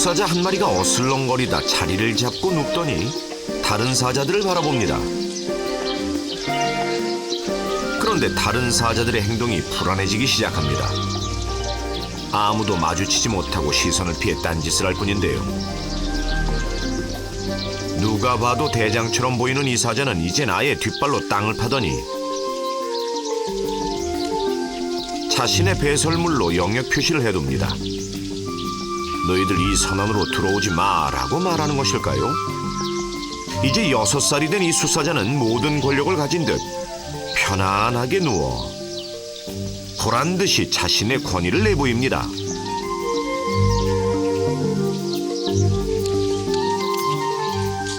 숫사자 한 마리가 어슬렁거리다 자리를 잡고 눕더니 다른 사자들을 바라봅니다. 그런데 다른 사자들의 행동이 불안해지기 시작합니다. 아무도 마주치지 못하고 시선을 피해 딴짓을 할 뿐인데요. 누가 봐도 대장처럼 보이는 이 사자는 이젠 아예 뒷발로 땅을 파더니 자신의 배설물로 영역 표시를 해둡니다. 너희들 이 선원으로 들어오지 마라고 말하는 것일까요? 이제 6살이 된 이 숫사자는 모든 권력을 가진 듯 편안하게 누워 보란듯이 자신의 권위를 내보입니다.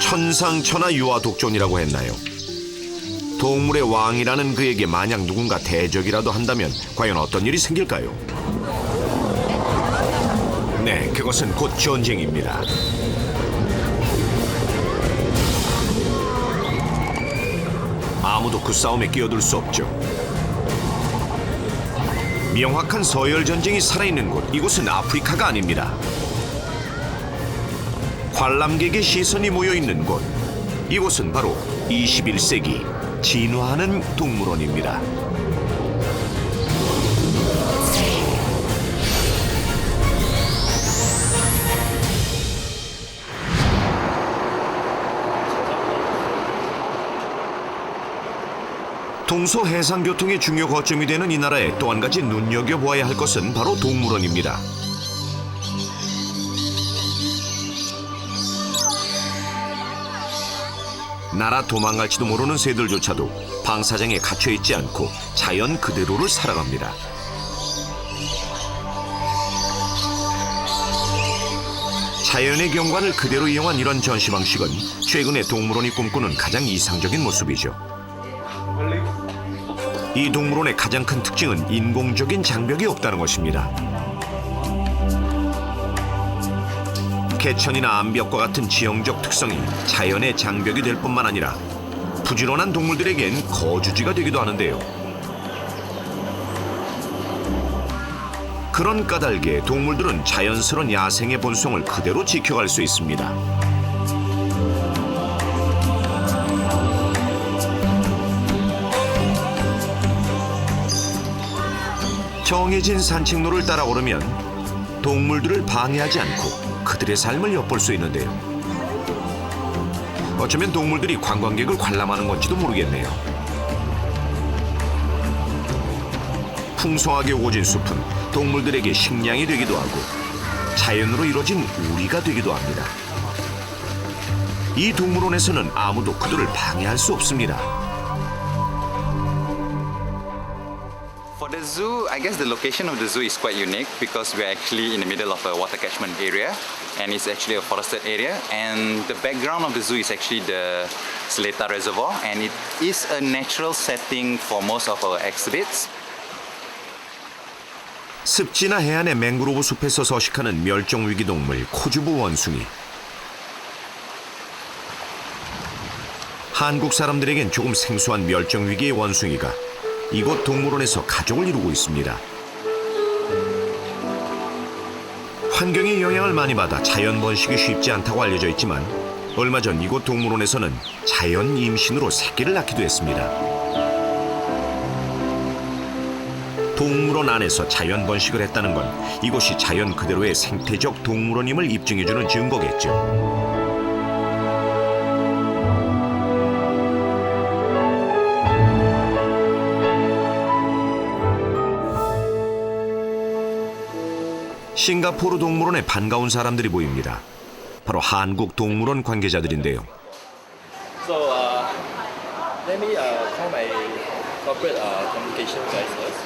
천상천하 유아독존이라고 했나요? 동물의 왕이라는 그에게 만약 누군가 대적이라도 한다면 과연 어떤 일이 생길까요? 네, 그것은 곧 전쟁입니다. 아무도 그 싸움에 끼어들 수 없죠. 명확한 서열 전쟁이 살아있는 곳, 이곳은 아프리카가 아닙니다. 관람객의 시선이 모여있는 곳, 이곳은 바로 21세기 진화하는 동물원입니다. 동서해상교통의 중요 거점이 되는 이 나라에 또 한 가지 눈여겨보아야 할 것은 바로 동물원입니다. 날아 도망갈지도 모르는 새들조차도 방사장에 갇혀있지 않고 자연 그대로를 살아갑니다. 자연의 경관을 그대로 이용한 이런 전시 방식은 최근에 동물원이 꿈꾸는 가장 이상적인 모습이죠. 이 동물원의 가장 큰 특징은 인공적인 장벽이 없다는 것입니다. 개천이나 암벽과 같은 지형적 특성이 자연의 장벽이 될 뿐만 아니라 부지런한 동물들에겐 거주지가 되기도 하는데요. 그런 까닭에 동물들은 자연스러운 야생의 본성을 그대로 지켜갈 수 있습니다. 정해진 산책로를 따라 오르면 동물들을 방해하지 않고 그들의 삶을 엿볼 수 있는데요. 어쩌면 동물들이 관광객을 관람하는 건지도 모르겠네요. 풍성하게 우거진 숲은 동물들에게 식량이 되기도 하고 자연으로 이루어진 우리가 되기도 합니다. 이 동물원에서는 아무도 그들을 방해할 수 없습니다. For the zoo, I guess the location of the zoo is quite unique because we're actually in the middle of a water catchment area and it's actually a forested area, and the background of the zoo is actually the Seletar Reservoir, and it is a natural setting for most of our exhibits. 습지나 해안의 맹그로브 숲에서 서식하는 멸종위기 동물 코주부 원숭이. 한국 사람들에겐 조금 생소한 멸종위기의 원숭이가 이곳 동물원에서 가족을 이루고 있습니다. 환경의 영향을 많이 받아 자연 번식이 쉽지 않다고 알려져 있지만 얼마 전 이곳 동물원에서는 자연 임신으로 새끼를 낳기도 했습니다. 동물원 안에서 자연 번식을 했다는 건 이곳이 자연 그대로의 생태적 동물원임을 입증해주는 증거겠죠. 싱가포르 동물원에 반가운 사람들이 보입니다. 바로 한국 동물원 관계자들인데요. So let me call my corporate communication guys first.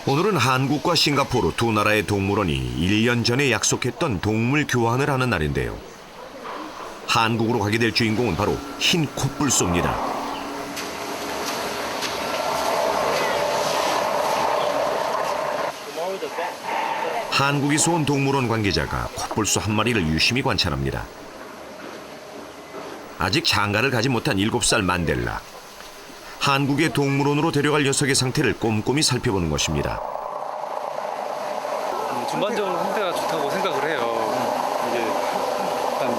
오늘은 한국과 싱가포르 두 나라의 동물원이 1년 전에 약속했던 동물 교환을 하는 날인데요. 한국으로 가게 될 주인공은 바로 흰 콧불소입니다. 한국에서 온 동물원 관계자가 콧불소 한 마리를 유심히 관찰합니다. 아직 장가를 가지 못한 7살 만델라. 한국의 동물원으로 데려갈 녀석의 상태를 꼼꼼히 살펴보는 것입니다. 전반적으로 상태가 좋다고 생각을 해요. 이제 일단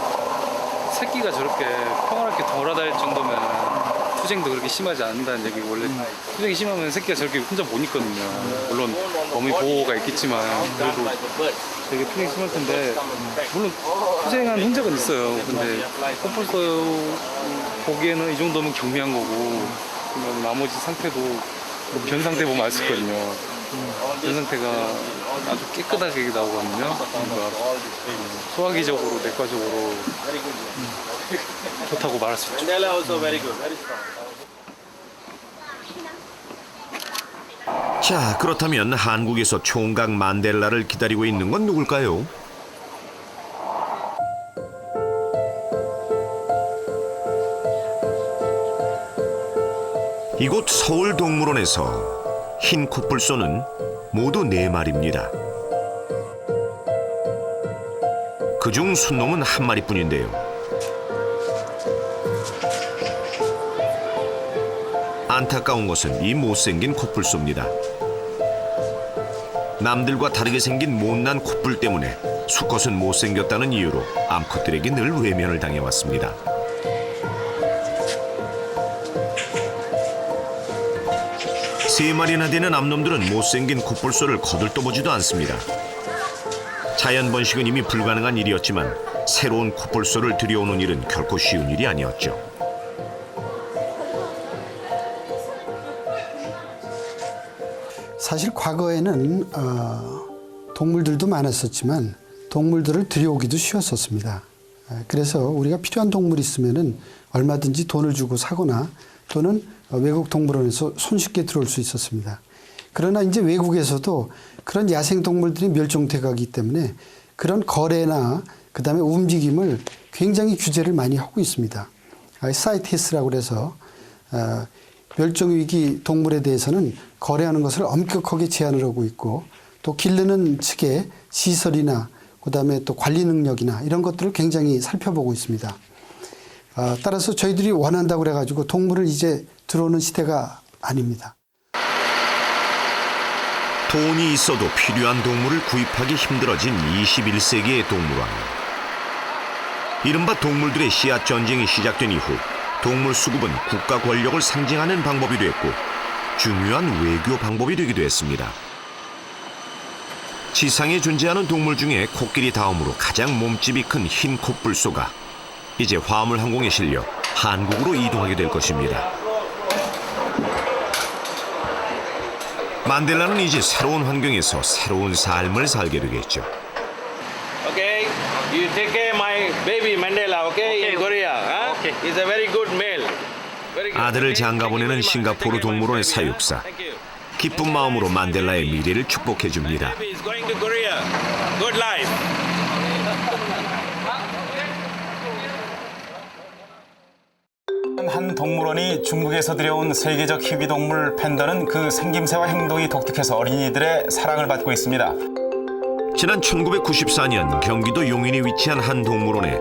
새끼가 저렇게 평화롭게 돌아다닐 정도면 투쟁도 그렇게 심하지 않는다는 얘기고, 원래 투쟁이 심하면 새끼가 저렇게 혼자 못 있거든요. 물론 어미 보호가 있겠지만 그래도 되게 투쟁이 심할 텐데, 물론 투쟁한 흔적은 있어요. 근데 코뿔소 보기에는 이 정도면 경미한 거고, 그냥 나머지 상태도 변 상태 보면 알 수 있거든요. 변 상태가 아주 깨끗하게 나오거든요. 그러니까 소화기적으로, 내과적으로 좋다고 말할 수 있죠. 자, 그렇다면 한국에서 총각 만델라를 기다리고 있는 건 누굴까요? 이곳 서울동물원에서 흰 코뿔소는 모두 4마리입니다. 그중 순놈은 1마리뿐인데요. 안타까운 것은 이 못생긴 코뿔소입니다. 남들과 다르게 생긴 못난 코뿔 때문에 수컷은 못생겼다는 이유로 암컷들에게 늘 외면을 당해왔습니다. 세 마리나 되는 암놈들은 못생긴 코뿔소를 거들떠보지도 않습니다. 자연 번식은 이미 불가능한 일이었지만 새로운 코뿔소를 들여오는 일은 결코 쉬운 일이 아니었죠. 사실 과거에는 동물들도 많았었지만 동물들을 들여오기도 쉬웠었습니다. 그래서 우리가 필요한 동물이 있으면은 얼마든지 돈을 주고 사거나 또는 외국 동물원에서 손쉽게 들어올 수 있었습니다. 그러나 이제 외국에서도 그런 야생 동물들이 멸종돼 가기 때문에 그런 거래나 그다음에 움직임을 굉장히 규제를 많이 하고 있습니다. 사이테스라고 그래서 멸종위기 동물에 대해서는 거래하는 것을 엄격하게 제한을 하고 있고, 또 기르는 측의 시설이나 그다음에 또 관리 능력이나 이런 것들을 굉장히 살펴보고 있습니다. 따라서 저희들이 원한다고 그래가지고 동물을 이제 들어오는 시대가 아닙니다. 돈이 있어도 필요한 동물을 구입하기 힘들어진 21세기의 동물원. 이른바 동물들의 씨앗 전쟁이 시작된 이후 동물 수급은 국가 권력을 상징하는 방법이 됐고 중요한 외교 방법이 되기도 했습니다. 지상에 존재하는 동물 중에 코끼리 다음으로 가장 몸집이 큰 흰 코뿔소가 이제 화물 항공에 실려 한국으로 이동하게 될 것입니다. 만델라는 이제 새로운 환경에서 새로운 삶을 살게 되겠죠. Okay, you take care of my baby Mandela, okay, in Korea. Huh? Okay. He's a very good male. Very good. 아들을 Okay? 장가 보내는 Thank you very much. 싱가포르 Thank you 동물원의 very much. 사육사. Thank you. 기쁜 마음으로 만델라의 미래를 축복해 줍니다. Baby is going to Korea. Good life. 한 동물원이 중국에서 들여온 세계적 희귀동물 팬더는 그 생김새와 행동이 독특해서 어린이들의 사랑을 받고 있습니다. 지난 1994년 경기도 용인에 위치한 한 동물원에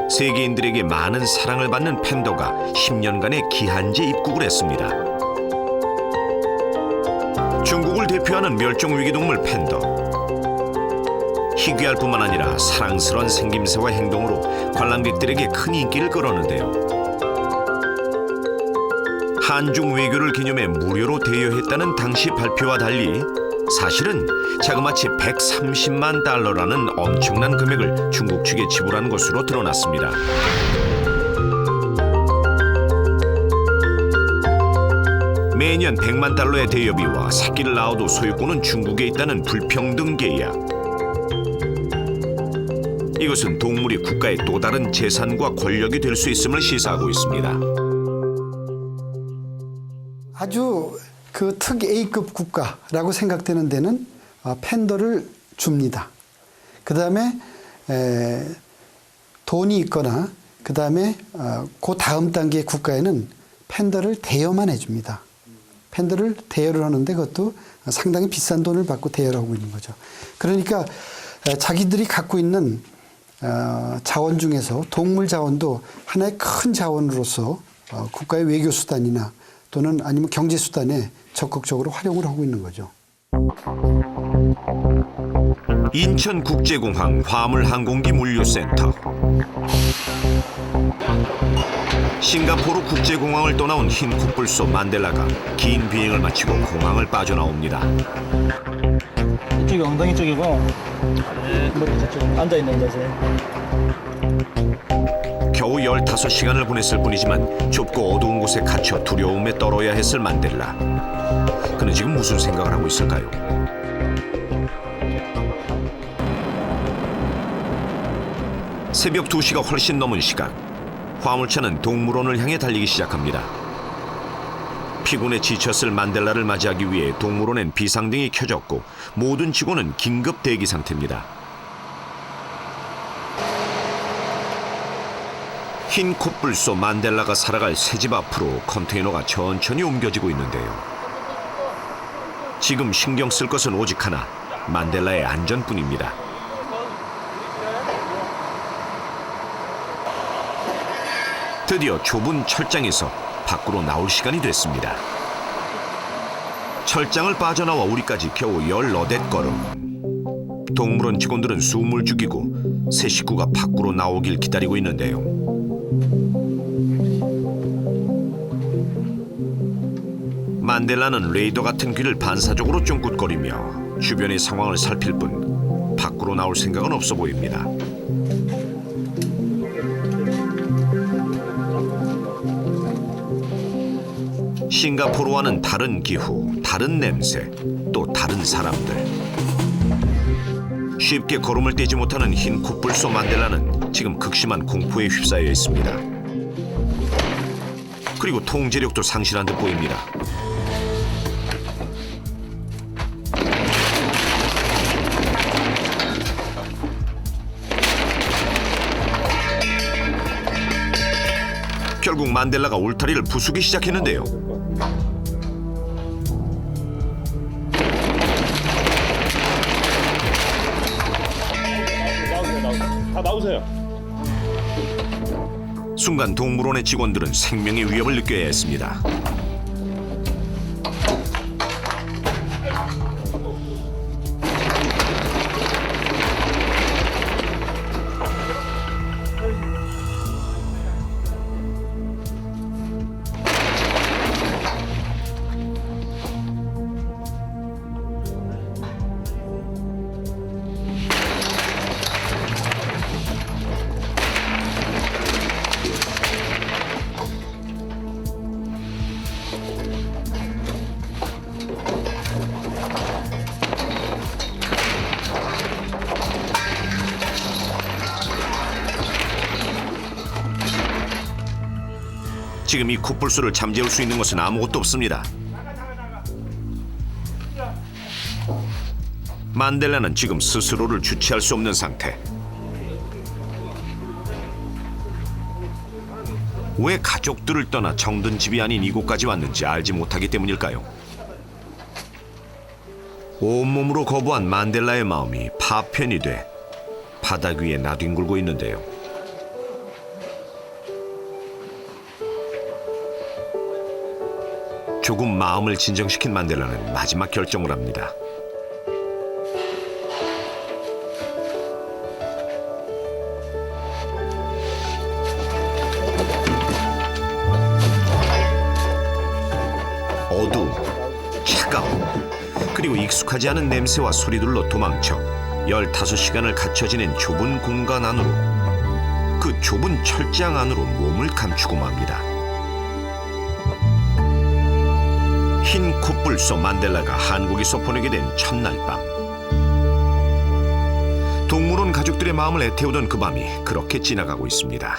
세계인들에게 많은 사랑을 받는 팬더가 10년간의 기한제 입국을 했습니다. 중국을 대표하는 멸종위기 동물 팬더. 희귀할 뿐만 아니라 사랑스러운 생김새와 행동으로 관람객들에게 큰 인기를 끌었는데요. 한중 외교를 기념해 무료로 대여했다는 당시 발표와 달리 사실은 자그마치 130만 달러라는 엄청난 금액을 중국 측에 지불한 것으로 드러났습니다. 매년 100만 달러의 대여비와 새끼를 낳아도 소유권은 중국에 있다는 불평등 계약. 이것은 동물이 국가의 또 다른 재산과 권력이 될 수 있음을 시사하고 있습니다. 아주 그 특 A급 국가라고 생각되는 데는 팬더를 줍니다. 그 다음에 돈이 있거나 그 다음에 그 다음 단계 국가에는 팬더를 대여만 해줍니다. 팬더를 대여를 하는데 그것도 상당히 비싼 돈을 받고 대여를 하고 있는 거죠. 그러니까 자기들이 갖고 있는 자원 중에서 동물 자원도 하나의 큰 자원으로서 국가의 외교 수단이나 또는 아니면 경제 수단에 적극적으로 활용을 하고 있는 거죠. 인천국제공항 화물항공기 물류센터. 싱가포르 국제공항을 떠나온 흰 코뿔소 만델라가 긴 비행을 마치고 공항을 빠져나옵니다. 이쪽이 엉덩이 쪽이고 머리 저쪽 앉아있는 자세. 겨우 15시간을 보냈을 뿐이지만 좁고 어두운 곳에 갇혀 두려움에 떨어야 했을 만델라. 그는 지금 무슨 생각을 하고 있을까요? 새벽 2시가 훨씬 넘은 시각, 화물차는 동물원을 향해 달리기 시작합니다. 피곤에 지쳤을 만델라를 맞이하기 위해 동물원엔 비상등이 켜졌고 모든 직원은 긴급 대기 상태입니다. 흰 코뿔소 만델라가 살아갈 새집 앞으로 컨테이너가 천천히 옮겨지고 있는데요. 지금 신경 쓸 것은 오직 하나, 만델라의 안전뿐입니다. 드디어 좁은 철장에서 밖으로 나올 시간이 됐습니다. 철장을 빠져나와 우리까지 겨우 18걸음. 동물원 직원들은 숨을 죽이고 새 식구가 밖으로 나오길 기다리고 있는데요. 만델라는 레이더 같은 귀를 반사적으로 쫑긋거리며 주변의 상황을 살필 뿐 밖으로 나올 생각은 없어 보입니다. 싱가포르와는 다른 기후, 다른 냄새, 또 다른 사람들. 쉽게 걸음을 떼지 못하는 흰 코뿔소 만델라는 지금 극심한 공포에 휩싸여 있습니다. 그리고 통제력도 상실한 듯 보입니다. 결국 만델라가 울타리를 부수기 시작했는데요. 다 나오세요. 순간 동물원의 직원들은 생명의 위협을 느껴야 했습니다. 지금 이 코뿔소를 잠재울 수 있는 것은 아무것도 없습니다. 만델라는 지금 스스로를 주체할 수 없는 상태. 왜 가족들을 떠나 정든 집이 아닌 이곳까지 왔는지 알지 못하기 때문일까요? 온몸으로 거부한 만델라의 마음이 파편이 돼 바닥 위에 나뒹굴고 있는데요. 조금 마음을 진정시킨 만델라는 마지막 결정을 합니다. 어두움, 차가움, 그리고 익숙하지 않은 냄새와 소리들로 도망쳐 15시간을 갇혀 지낸 좁은 공간 안으로, 그 좁은 철장 안으로 몸을 감추고 맙니다. 흰 코뿔소 만델라가 한국에서 보내게 된 첫날 밤, 동물원 가족들의 마음을 애태우던 그 밤이 그렇게 지나가고 있습니다.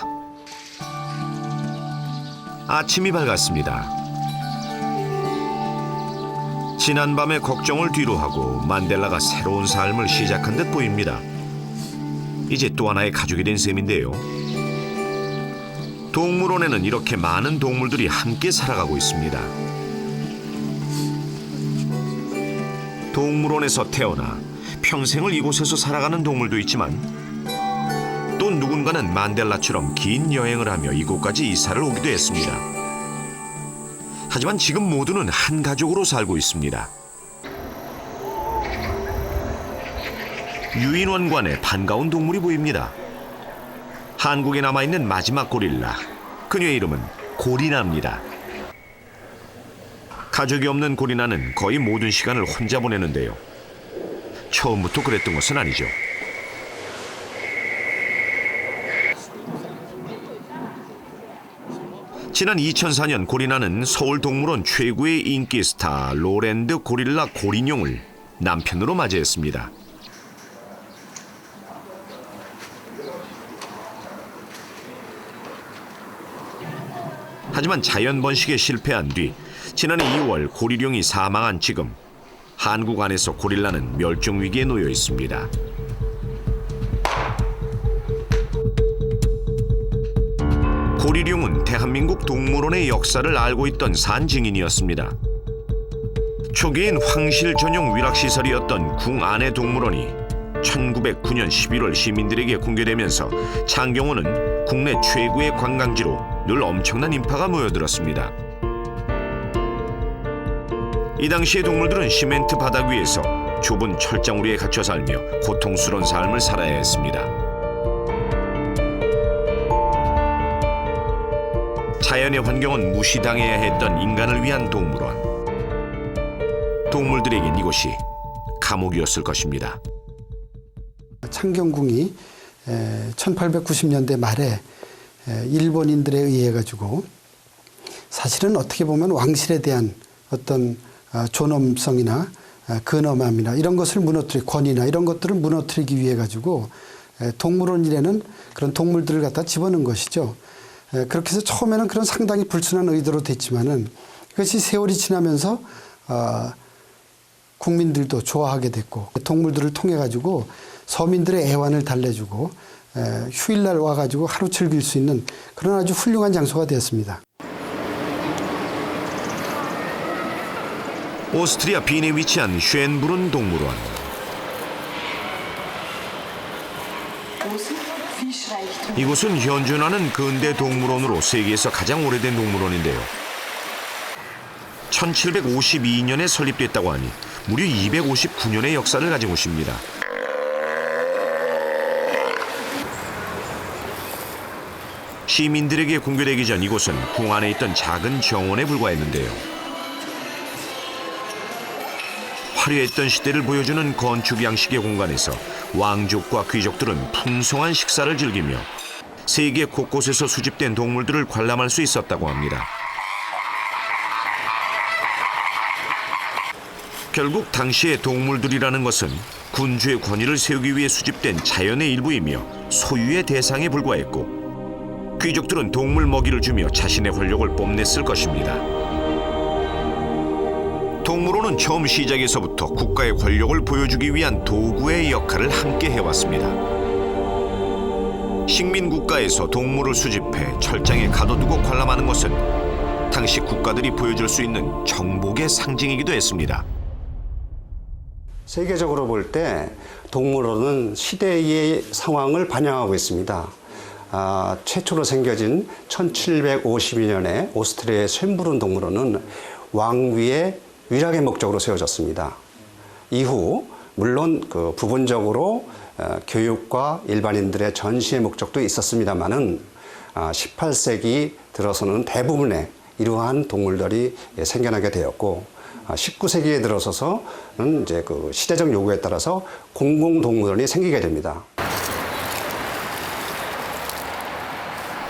아침이 밝았습니다. 지난밤의 걱정을 뒤로하고 만델라가 새로운 삶을 시작한 듯 보입니다. 이제 또 하나의 가족이 된 셈인데요. 동물원에는 이렇게 많은 동물들이 함께 살아가고 있습니다. 동물원에서 태어나 평생을 이곳에서 살아가는 동물도 있지만 또 누군가는 만델라처럼 긴 여행을 하며 이곳까지 이사를 오기도 했습니다. 하지만 지금 모두는 한 가족으로 살고 있습니다. 유인원관에 반가운 동물이 보입니다. 한국에 남아있는 마지막 고릴라. 그녀의 이름은 고리나입니다. 가족이 없는 고리나는 거의 모든 시간을 혼자 보내는데요. 처음부터 그랬던 것은 아니죠. 지난 2004년 고리나는 서울동물원 최고의 인기 스타 로랜드 고릴라 고린용을 남편으로 맞이했습니다. 하지만 자연 번식에 실패한 뒤 지난해 2월 고리룡이 사망한 지금 한국 안에서 고릴라는 멸종 위기에 놓여 있습니다. 고리룡은 대한민국 동물원의 역사를 알고 있던 산증인이었습니다. 초기엔 황실 전용 위락시설이었던 궁 안의 동물원이 1909년 11월 시민들에게 공개되면서 창경원은 국내 최고의 관광지로 늘 엄청난 인파가 모여들었습니다. 이 당시의 동물들은 시멘트 바닥 위에서 좁은 철장우리에 갇혀 살며 고통스러운 삶을 살아야 했습니다. 자연의 환경은 무시당해야 했던 인간을 위한 동물원. 동물들에겐 이곳이 감옥이었을 것입니다. 창경궁이 1890년대 말에 일본인들에 의해 가지고 사실은 어떻게 보면 왕실에 대한 어떤 존엄성이나 근엄함이나 이런 것을 권위나 이런 것들을 무너뜨리기 위해 가지고 동물원이라는 그런 동물들을 갖다 집어넣은 것이죠. 그렇게 해서 처음에는 그런 상당히 불순한 의도로 됐지만은 그것이 세월이 지나면서 국민들도 좋아하게 됐고 동물들을 통해 가지고 서민들의 애환을 달래주고 휴일날 와가지고 하루 즐길 수 있는 그런 아주 훌륭한 장소가 되었습니다. 오스트리아 빈에 위치한 쉔브룬 동물원. 이곳은 현존하는 근대 동물원으로 세계에서 가장 오래된 동물원인데요. 1752년에 설립됐다고 하니 무려 259년의 역사를 가진 곳입니다. 시민들에게 공개되기 전 이곳은 궁 안에 있던 작은 정원에 불과했는데요. 화려했던 시대를 보여주는 건축 양식의 공간에서 왕족과 귀족들은 풍성한 식사를 즐기며 세계 곳곳에서 수집된 동물들을 관람할 수 있었다고 합니다. 결국 당시의 동물들이라는 것은 군주의 권위를 세우기 위해 수집된 자연의 일부이며 소유의 대상에 불과했고 귀족들은 동물 먹이를 주며 자신의 권력을 뽐냈을 것입니다. 동물원은 처음 시작에서부터 국가의 권력을 보여주기 위한 도구의 역할을 함께 해왔습니다. 식민국가에서 동물을 수집해 철장에 가둬두고 관람하는 것은 당시 국가들이 보여줄 수 있는 정복의 상징이기도 했습니다. 세계적으로 볼 때 동물원은 시대의 상황을 반영하고 있습니다. 최초로 생겨진 1752년에 오스트리아의 쉔브룬 동물원은 왕위의 위락의 목적으로 세워졌습니다. 이후 물론 부분적으로 교육과 일반인들의 전시의 목적도 있었습니다만은 18세기 들어서는 대부분의 이러한 동물들이 생겨나게 되었고 19세기에 들어서서는 이제 시대적 요구에 따라서 공공동물원이 생기게 됩니다.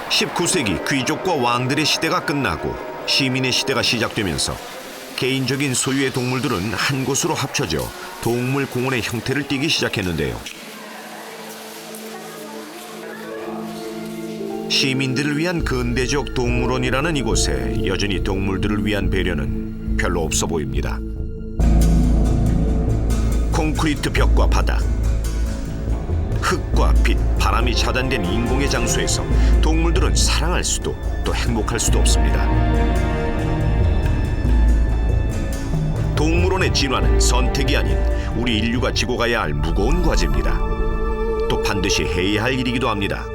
19세기 귀족과 왕들의 시대가 끝나고 시민의 시대가 시작되면서 개인적인 소유의 동물들은 한 곳으로 합쳐져 동물공원의 형태를 띠기 시작했는데요. 시민들을 위한 근대적 동물원이라는 이곳에 여전히 동물들을 위한 배려는 별로 없어 보입니다. 콘크리트 벽과 바닥, 흙과 빛, 바람이 차단된 인공의 장소에서 동물들은 사랑할 수도 또 행복할 수도 없습니다. 동물원의 진화는 선택이 아닌 우리 인류가 지고 가야 할 무거운 과제입니다. 또 반드시 해야 할 일이기도 합니다.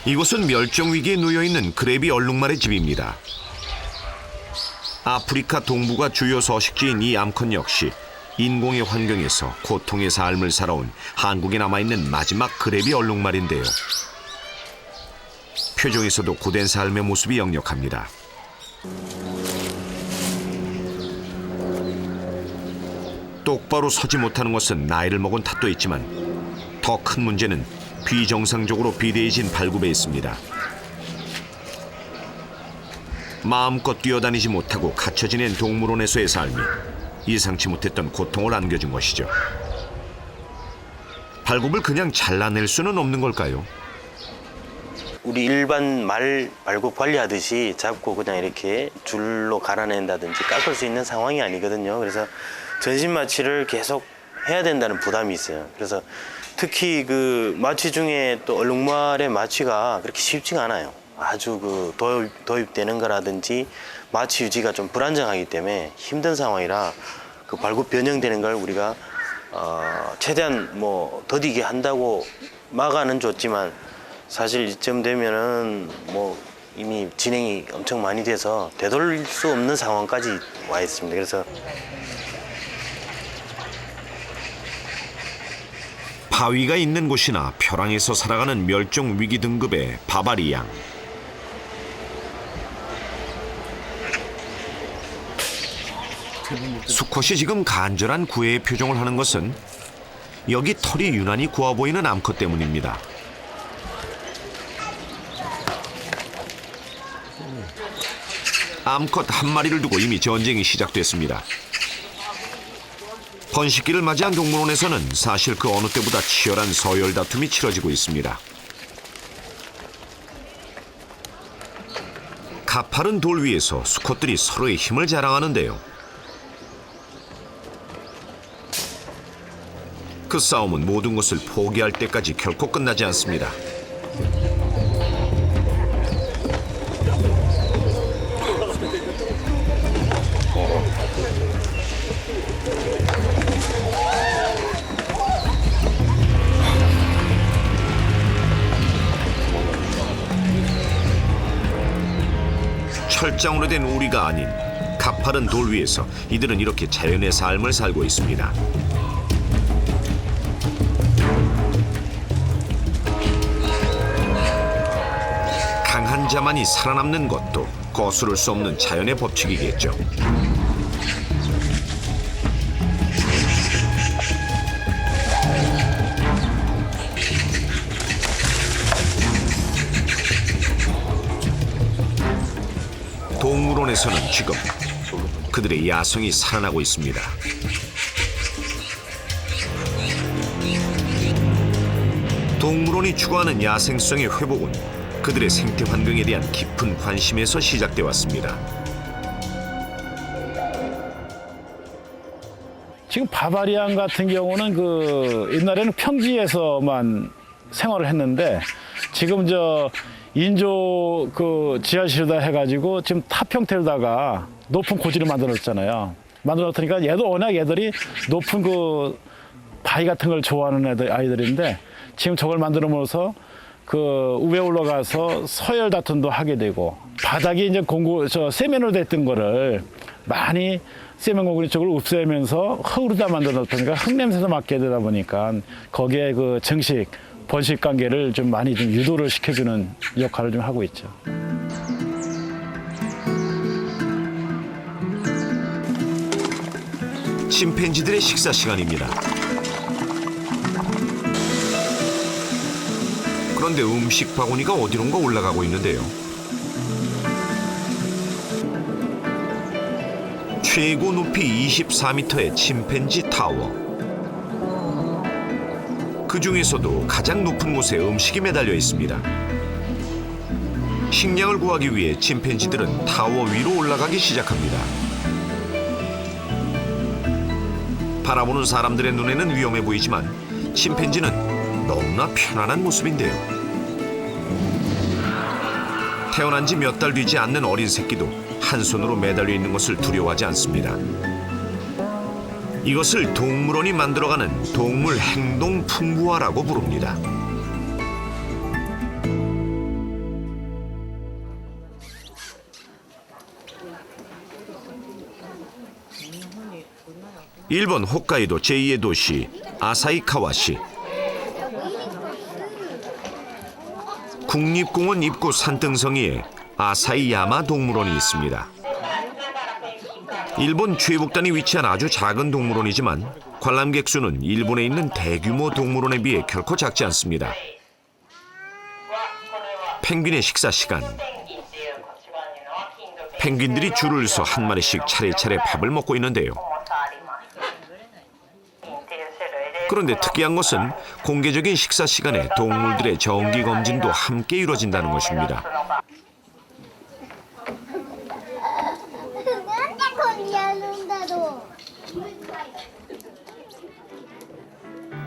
이곳은 멸종 위기에 놓여 있는 그래비 얼룩말의 집입니다. 아프리카 동부가 주요 서식지인 이 암컷 역시 인공의 환경에서 고통의 삶을 살아온 한국에 남아있는 마지막 그래비 얼룩말인데요. 표정에서도 고된 삶의 모습이 역력합니다. 똑바로 서지 못하는 것은 나이를 먹은 탓도 있지만 더 큰 문제는 비정상적으로 비대해진 발굽에 있습니다. 마음껏 뛰어다니지 못하고 갇혀 지낸 동물원에서의 삶이 예상치 못했던 고통을 안겨준 것이죠. 발굽을 그냥 잘라낼 수는 없는 걸까요? 우리 일반 말 발굽 관리하듯이 잡고 그냥 이렇게 줄로 갈아낸다든지 깎을 수 있는 상황이 아니거든요. 그래서 전신 마취를 계속 해야 된다는 부담이 있어요. 그래서 특히 그 마취 중에 또 얼룩말의 마취가 그렇게 쉽지가 않아요. 아주 그 도입되는 거라든지 마취 유지가 좀 불안정하기 때문에 힘든 상황이라 그 발굽 변형되는 걸 우리가 최대한 뭐 더디게 한다고 막아는 줬지만 사실 이쯤 되면은 뭐 이미 진행이 엄청 많이 돼서 되돌릴 수 없는 상황까지 와 있습니다. 그래서 바위가 있는 곳이나 벼랑에서 살아가는 멸종 위기 등급의 바바리 양. 수컷이 지금 간절한 구애의 표정을 하는 것은 여기 털이 유난히 고와 보이는 암컷 때문입니다. 암컷 한 마리를 두고 이미 전쟁이 시작됐습니다. 번식기를 맞이한 동물원에서는 사실 그 어느 때보다 치열한 서열 다툼이 치러지고 있습니다. 가파른 돌 위에서 수컷들이 서로의 힘을 자랑하는데요. 그 싸움은 모든 것을 포기할 때까지 결코 끝나지 않습니다. 철장으로 된 우리가 아닌 가파른 돌 위에서 이들은 이렇게 자연의 삶을 살고 있습니다. 강한 자만이 살아남는 것도 거스를 수 없는 자연의 법칙이겠죠. 동물원에서는 지금 그들의 야성이 살아나고 있습니다. 동물원이 추구하는 야생성의 회복은 그들의 생태 환경에 대한 깊은 관심에서 시작돼 왔습니다. 지금 바바리안 같은 경우는 그 옛날에는 평지에서만 생활을 했는데 지금 저 인조 그 지하실에다 해가지고 지금 탑 형태로다가 높은 고지를 만들었잖아요. 만들었으니까 얘도 워낙 애들이 높은 그 바위 같은 걸 좋아하는 아이들인데 지금 저걸 만들어서 그 위에 올라가서 서열 다툼도 하게 되고 바닥이 이제 세면으로 됐던 거를 많이 세면 공구리 쪽을 없애면서 흙으로다 만들었으니까 흙 냄새도 맡게 되다 보니까 거기에 그 정식 번식 관계를 좀 많이 좀 유도를 시켜주는 역할을 좀 하고 있죠. 침팬지들의 식사 시간입니다. 그런데 음식 바구니가 어디론가 올라가고 있는데요. 최고 높이 24m의 침팬지 타워. 그 중에서도 가장 높은 곳에 음식이 매달려 있습니다. 식량을 구하기 위해 침팬지들은 타워 위로 올라가기 시작합니다. 바라보는 사람들의 눈에는 위험해 보이지만 침팬지는 너무나 편안한 모습인데요. 태어난 지 몇 달 되지 않는 어린 새끼도 한 손으로 매달려 있는 것을 두려워하지 않습니다. 이것을 동물원이 만들어가는 동물 행동 풍부화라고 부릅니다. 일본 홋카이도 제2의 도시 아사히카와시. 국립공원 입구 산등성이에 아사히야마 동물원이 있습니다. 일본 최북단에 위치한 아주 작은 동물원이지만 관람객 수는 일본에 있는 대규모 동물원에 비해 결코 작지 않습니다. 펭귄의 식사 시간. 펭귄들이 줄을 서 한 마리씩 차례차례 밥을 먹고 있는데요. 그런데 특이한 것은 공개적인 식사 시간에 동물들의 정기 검진도 함께 이루어진다는 것입니다.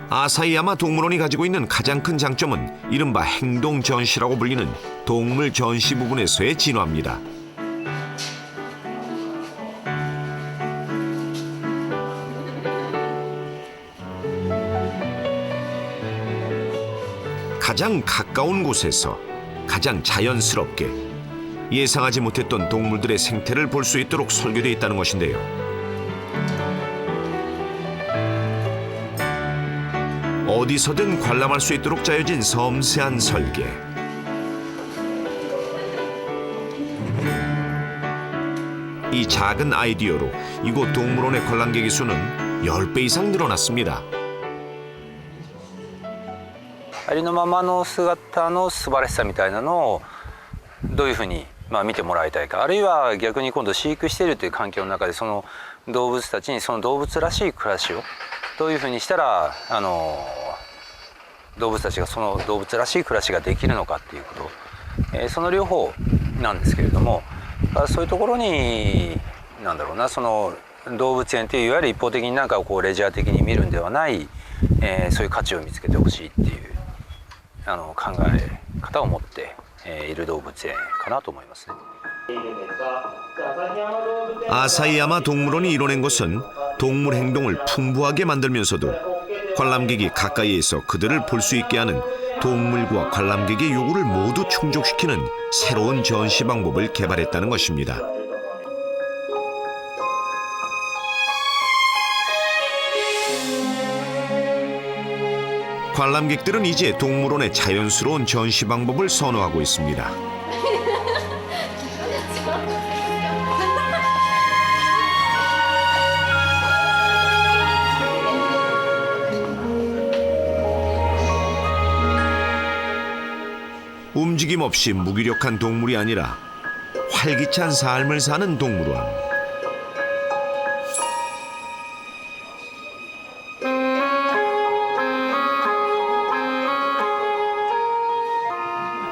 아사히야마 동물원이 가지고 있는 가장 큰 장점은 이른바 행동 전시라고 불리는 동물 전시 부분에서의 진화입니다. 가장 가까운 곳에서 가장 자연스럽게 예상하지 못했던 동물들의 생태를 볼 수 있도록 설계되어 있다는 것인데요. 어디서든 관람할 수 있도록 짜여진 섬세한 설계. 이 작은 아이디어로 이곳 동물원의 관람객의 수는 10배 이상 늘어났습니다. ありのままの姿の素晴らしさみたいなのをどういうふうに見てもらいたいか、あるいは逆に今度飼育しているという環境の中でその動物たちにその動物らしい暮らしをどういうふうにしたら動物たちがその動物らしい暮らしができるのかっていうこと、その両方なんですけれども、そういうところになんだろうな、その動物園といういわゆる一方的になんかこうレジャー的に見るんではない、そういう価値を見つけてほしいっていう考え方を持っている動物園かなと思いますね. 아사히야마 동물원이 이뤄낸 것은 동물 행동을 풍부하게 만들면서도 관람객이 가까이에서 그들을 볼 수 있게 하는 동물과 관람객의 요구를 모두 충족시키는 새로운 전시 방법을 개발했다는 것입니다. 관람객들은 이제 동물원의 자연스러운 전시 방법을 선호하고 있습니다. 움직임 없이 무기력한 동물이 아니라 활기찬 삶을 사는 동물원.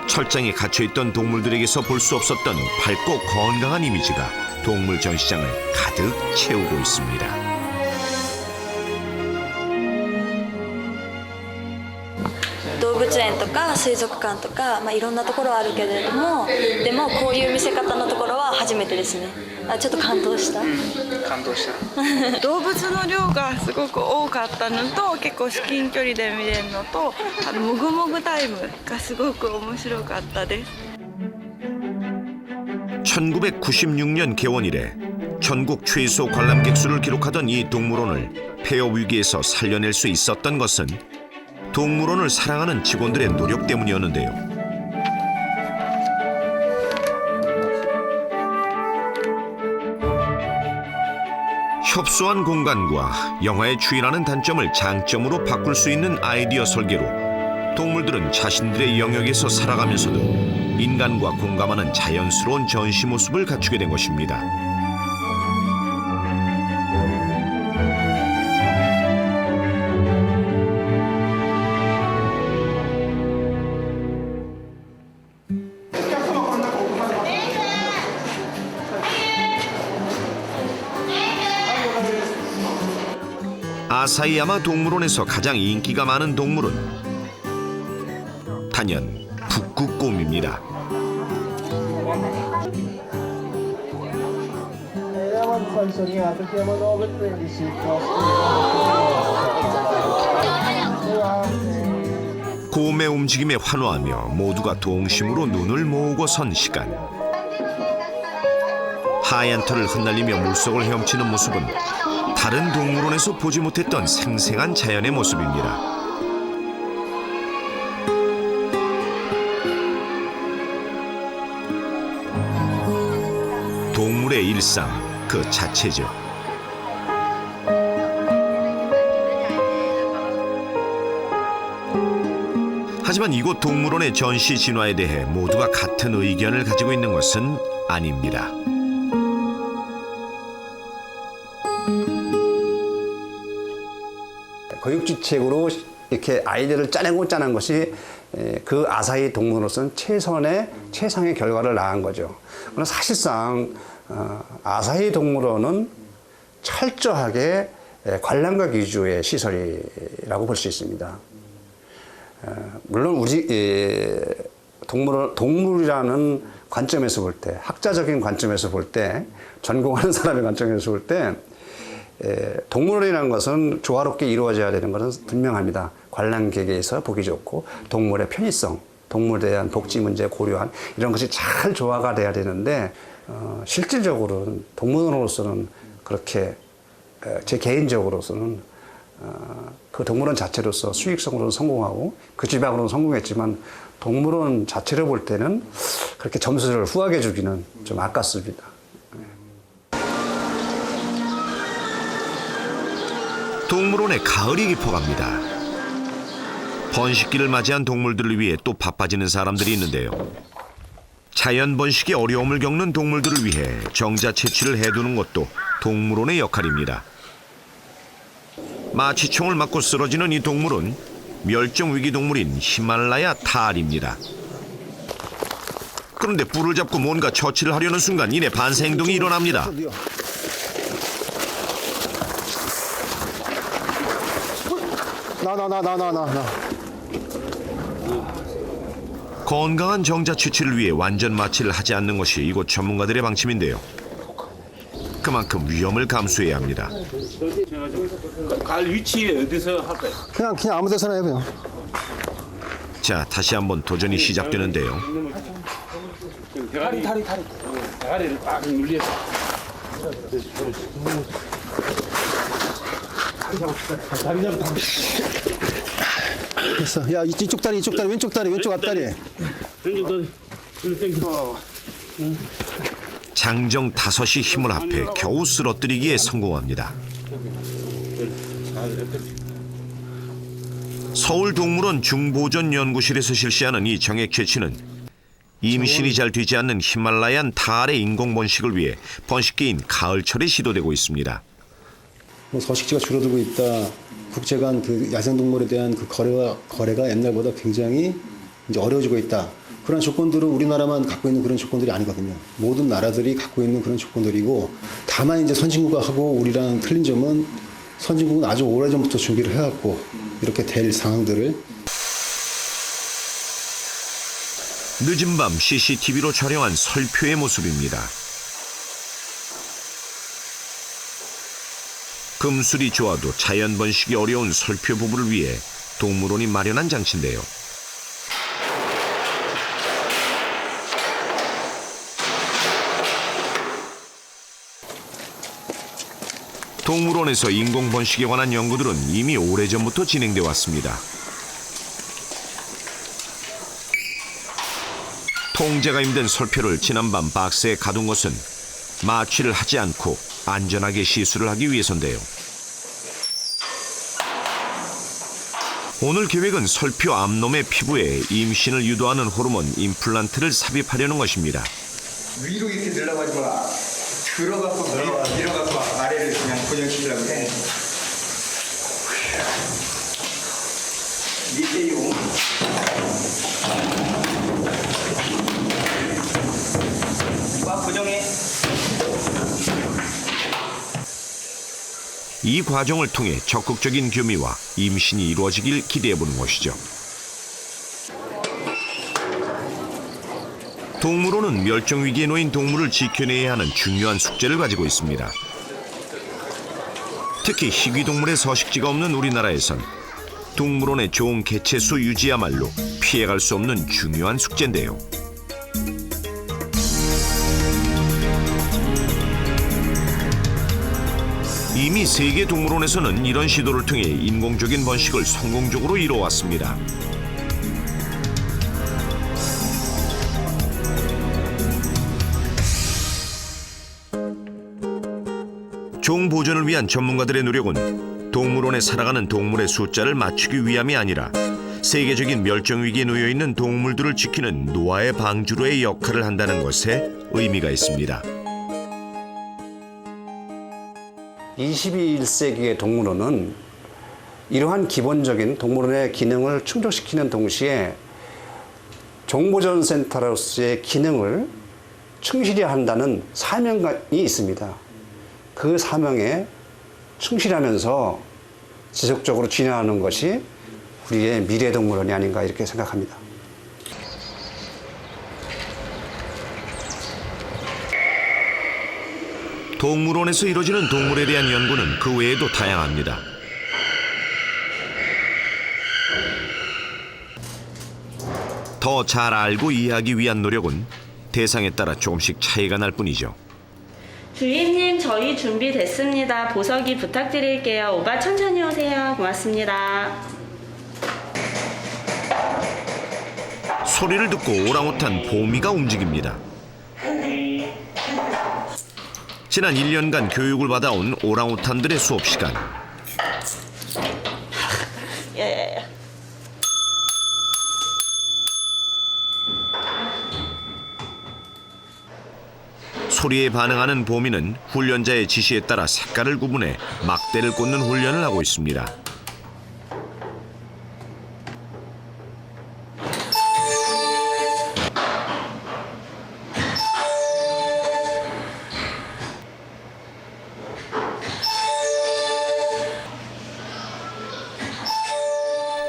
철장에 갇혀있던 동물들에게서 볼 수 없었던 밝고 건강한 이미지가 동물 전시장을 가득 채우고 있습니다. 動物園とか水族館とか、いろんなところあるけれども、でもこういう見せ方のところは初めてですね。ちょっと感動した。感動した。動物の量がすごく多かったのと、結構至近距離で見れるのと、もぐもぐタイムがすごく面白かったです。 1996년 개원 이래 전국 최소 관람객 수를 기록하던 이 동물원을 폐업 위기에서 살려낼 수 있었던 것은 동물원을 사랑하는 직원들의 노력 때문이었는데요. 협소한 공간과 영화에 주의하는 단점을 장점으로 바꿀 수 있는 아이디어 설계로 동물들은 자신들의 영역에서 살아가면서도 인간과 공감하는 자연스러운 전시 모습을 갖추게 된 것입니다. 아사히야마 동물원에서 가장 인기가 많은 동물은 단연 북극곰입니다. 곰의 움직임에 환호하며 모두가 동심으로 눈을 모으고 선 시간. 하얀 털을 흩날리며 물속을 헤엄치는 모습은 다른 동물원에서 보지 못했던 생생한 자연의 모습입니다. 동물의 일상 그 자체죠. 하지만 이곳 동물원의 전시 진화에 대해 모두가 같은 의견을 가지고 있는 것은 아닙니다. 교육지책으로 이렇게 아이디어를 짜낸 것이 그 아사히 동물원으로서는 최상의 결과를 낳은 거죠. 그러나 사실상 아사히 동물원은 철저하게 관람객 위주의 시설이라고 볼 수 있습니다. 물론 우리 동물이라는 관점에서 볼 때, 학자적인 관점에서 볼 때, 전공하는 사람의 관점에서 볼 때 동물원이라는 것은 조화롭게 이루어져야 되는 것은 분명합니다. 관람객에서 보기 좋고 동물의 편의성, 동물에 대한 복지 문제 고려한 이런 것이 잘 조화가 돼야 되는데 실질적으로는 동물원으로서는 그렇게 제 개인적으로서는 그 동물원 자체로서 수익성으로는 성공하고 그 지방으로는 성공했지만 동물원 자체를 볼 때는 그렇게 점수를 후하게 주기는 좀 아깝습니다. 동물원에 가을이 깊어갑니다. 번식기를 맞이한 동물들을 위해 또 바빠지는 사람들이 있는데요. 자연 번식의 어려움을 겪는 동물들을 위해 정자 채취를 해두는 것도 동물원의 역할입니다. 마취총을 맞고 쓰러지는 이 동물은 멸종위기 동물인 히말라야 타알입니다. 그런데 뿔을 잡고 뭔가 처치를 하려는 순간 이내 반사 행동이 일어납니다. 나. 건강한 정자 채취를 위해 완전 마취를 하지 않는 것이 이곳 전문가들의 방침인데요. 그만큼 위험을 감수해야 합니다. 갈 위치 어디서 할까요? 그냥 아무 데서나 해요, 그냥. 자, 다시 한번 도전이 시작되는데요. 다리를 딱 눌려서. 됐어. 야, 이쪽 다리, 왼쪽 앞다리. 장정 5이 힘을 합해 겨우 쓰러뜨리기에 성공합니다. 서울동물원 중보전연구실에서 실시하는 이 정액 채취는 임신이 잘 되지 않는 히말라얀 타알의 인공 번식을 위해 번식기인 가을철에 시도되고 있습니다. 서식지가 줄어들고 있다. 국제 간 그 야생동물에 대한 그 거래가 옛날보다 굉장히 이제 어려워지고 있다. 그런 조건들은 우리나라만 갖고 있는 그런 조건들이 아니거든요. 모든 나라들이 갖고 있는 그런 조건들이고, 다만 이제 선진국하고 우리랑 틀린 점은 선진국은 아주 오래전부터 준비를 해왔고 이렇게 될 상황들을. 늦은 밤 CCTV로 촬영한 설표의 모습입니다. 금술이 좋아도 자연 번식이 어려운 설표 부부를 위해 동물원이 마련한 장치인데요. 동물원에서 인공 번식에 관한 연구들은 이미 오래전부터 진행되어 왔습니다. 통제가 힘든 설표를 지난밤 박스에 가둔 것은 마취를 하지 않고 안전하게 시술을 하기 위해서인데요. 오늘 계획은 설표 암놈의 피부에 임신을 유도하는 호르몬 임플란트를 삽입하려는 것입니다. 위로 이렇게 늘어가지 마. 들어가서 밀어가서 아래를 그냥 고정시키려고 해. 밑에요. 꽉 고정해. 이 과정을 통해 적극적인 교미와 임신이 이루어지길 기대해보는 것이죠. 동물원은 멸종위기에 놓인 동물을 지켜내야 하는 중요한 숙제를 가지고 있습니다. 특히 희귀동물의 서식지가 없는 우리나라에선 동물원의 좋은 개체수 유지야말로 피해갈 수 없는 중요한 숙제인데요. 이미 세계 동물원에서는 이런 시도를 통해 인공적인 번식을 성공적으로 이뤄왔습니다. 종 보존을 위한 전문가들의 노력은 동물원에 살아가는 동물의 숫자를 맞추기 위함이 아니라 세계적인 멸종 위기에 놓여 있는 동물들을 지키는 노아의 방주로의 역할을 한다는 것에 의미가 있습니다. 21세기의 동물원은 이러한 기본적인 동물원의 기능을 충족시키는 동시에 종보존센터로서의 기능을 충실히 한다는 사명이 있습니다. 그 사명에 충실하면서 지속적으로 진행하는 것이 우리의 미래동물원이 아닌가 이렇게 생각합니다. 동물원에서 이루어지는 동물에 대한 연구는 그 외에도 다양합니다. 더 잘 알고 이해하기 위한 노력은 대상에 따라 조금씩 차이가 날 뿐이죠. 주임님, 저희 준비됐습니다. 보석이 부탁드릴게요. 오바 천천히 오세요. 고맙습니다. 소리를 듣고 오랑우탄 보미가 움직입니다. 지난 1년간 교육을 받아온 오랑우탄들의 수업 시간. 소리에 반응하는 보미는 훈련자의 지시에 따라 색깔을 구분해 막대를 꽂는 훈련을 하고 있습니다.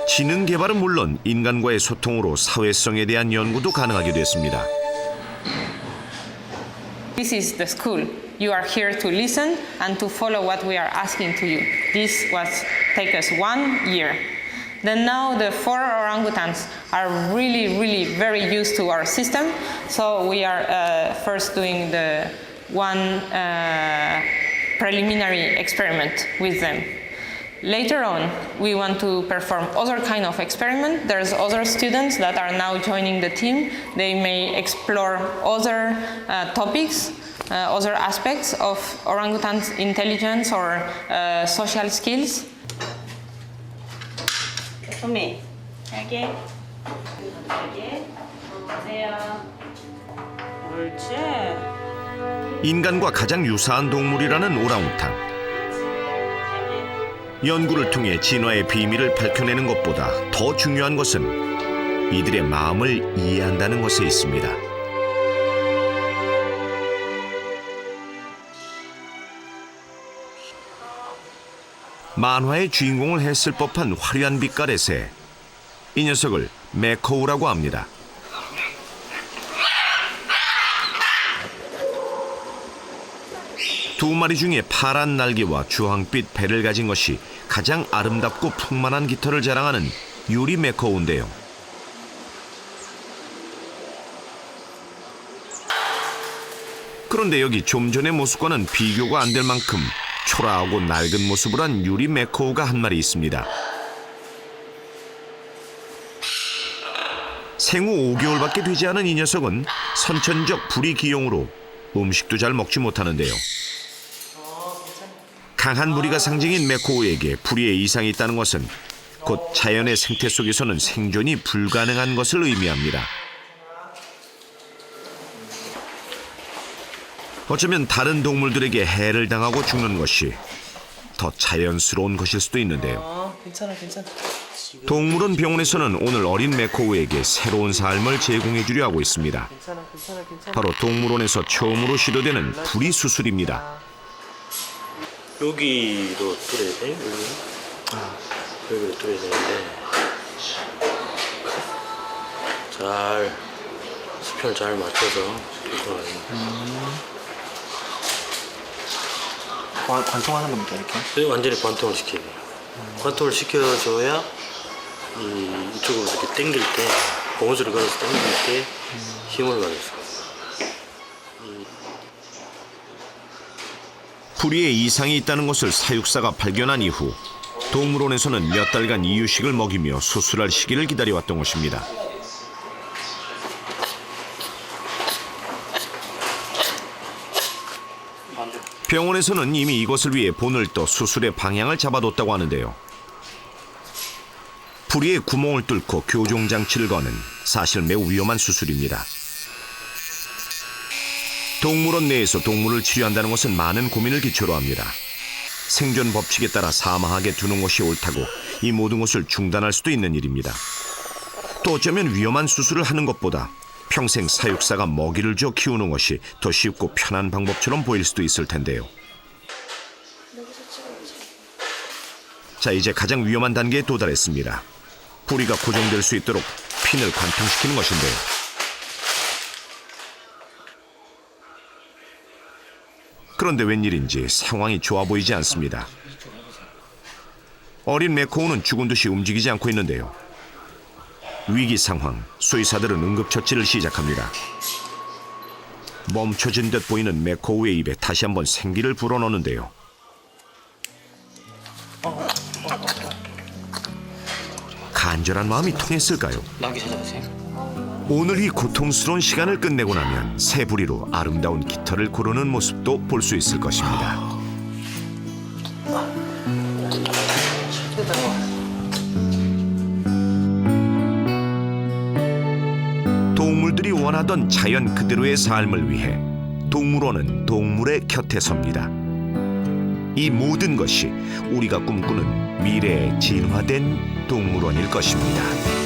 지능 개발은 물론 인간과의 소통으로 사회성에 대한 연구도 가능하게 됐습니다. This is the school. You are here to listen and to follow what we are asking to you. This was take us 1 year. Then now the 4 orangutans are really very used to our system. So we are first doing the one preliminary experiment with them. Later on, we want to perform other kind of experiment. There's other students that are now joining the team. They may explore other topics, other aspects of orangutans' intelligence or social skills. 소미, 여기. 오세요. 옳지. 인간과 가장 유사한 동물이라는 오랑우탄. 연구를 통해 진화의 비밀을 밝혀내는 것보다 더 중요한 것은 이들의 마음을 이해한다는 것에 있습니다. 만화의 주인공을 했을 법한 화려한 빛깔의 새. 이 녀석을 메코우라고 합니다. 두 마리 중에 파란 날개와 주황빛 배를 가진 것이 가장 아름답고 풍만한 깃털을 자랑하는 유리 메코우인데요. 그런데 여기 좀 전의 모습과는 비교가 안 될 만큼 초라하고 낡은 모습을 한 유리 메코우가 한 마리 있습니다. 생후 5개월밖에 되지 않은 이 녀석은 선천적 부리기용으로 음식도 잘 먹지 못하는데요. 강한 부리가 상징인 메코우에게 부리에 이상이 있다는 것은 곧 자연의 생태 속에서는 생존이 불가능한 것을 의미합니다. 어쩌면 다른 동물들에게 해를 당하고 죽는 것이 더 자연스러운 것일 수도 있는데요. 괜찮아. 동물원 병원에서는 오늘 어린 메코우에게 새로운 삶을 제공해 주려 하고 있습니다. 바로 동물원에서 처음으로 시도되는 부리 수술입니다. 여기로 뚫어야 돼? 여기로 뚫어야 되는데 잘 수평을 잘 맞춰서 관통하는 겁니까 이렇게? 완전히 관통을 시켜야 돼요. 관통을 시켜줘야 이쪽으로 이렇게 당길 때 고무줄을 걸어서 당길 때 힘을 받을 수 있어요. 풀이에 이상이 있다는 것을 사육사가 발견한 이후 동물원에서는 몇 달간 이유식을 먹이며 수술할 시기를 기다려왔던 것입니다. 병원에서는 이미 이것을 위해 본을 떠 수술의 방향을 잡아뒀다고 하는데요. 풀이에 구멍을 뚫고 교종장치를 거는 사실 매우 위험한 수술입니다. 동물원 내에서 동물을 치료한다는 것은 많은 고민을 기초로 합니다. 생존 법칙에 따라 사망하게 두는 것이 옳다고 이 모든 것을 중단할 수도 있는 일입니다. 또 어쩌면 위험한 수술을 하는 것보다 평생 사육사가 먹이를 줘 키우는 것이 더 쉽고 편한 방법처럼 보일 수도 있을 텐데요. 자, 이제 가장 위험한 단계에 도달했습니다. 뿌리가 고정될 수 있도록 핀을 관통시키는 것인데요. 그런데 웬일인지 상황이 좋아 보이지 않습니다. 어린 메코우는 죽은 듯이 움직이지 않고 있는데요. 위기 상황, 수의사들은 응급처치를 시작합니다. 멈춰진 듯 보이는 메코우의 입에 다시 한번 생기를 불어넣는데요. 간절한 마음이 통했을까요? 오늘 이 고통스러운 시간을 끝내고 나면 새 부리로 아름다운 깃털을 고르는 모습도 볼 수 있을 것입니다. 동물들이 원하던 자연 그대로의 삶을 위해 동물원은 동물의 곁에 섭니다. 이 모든 것이 우리가 꿈꾸는 미래의 진화된 동물원일 것입니다.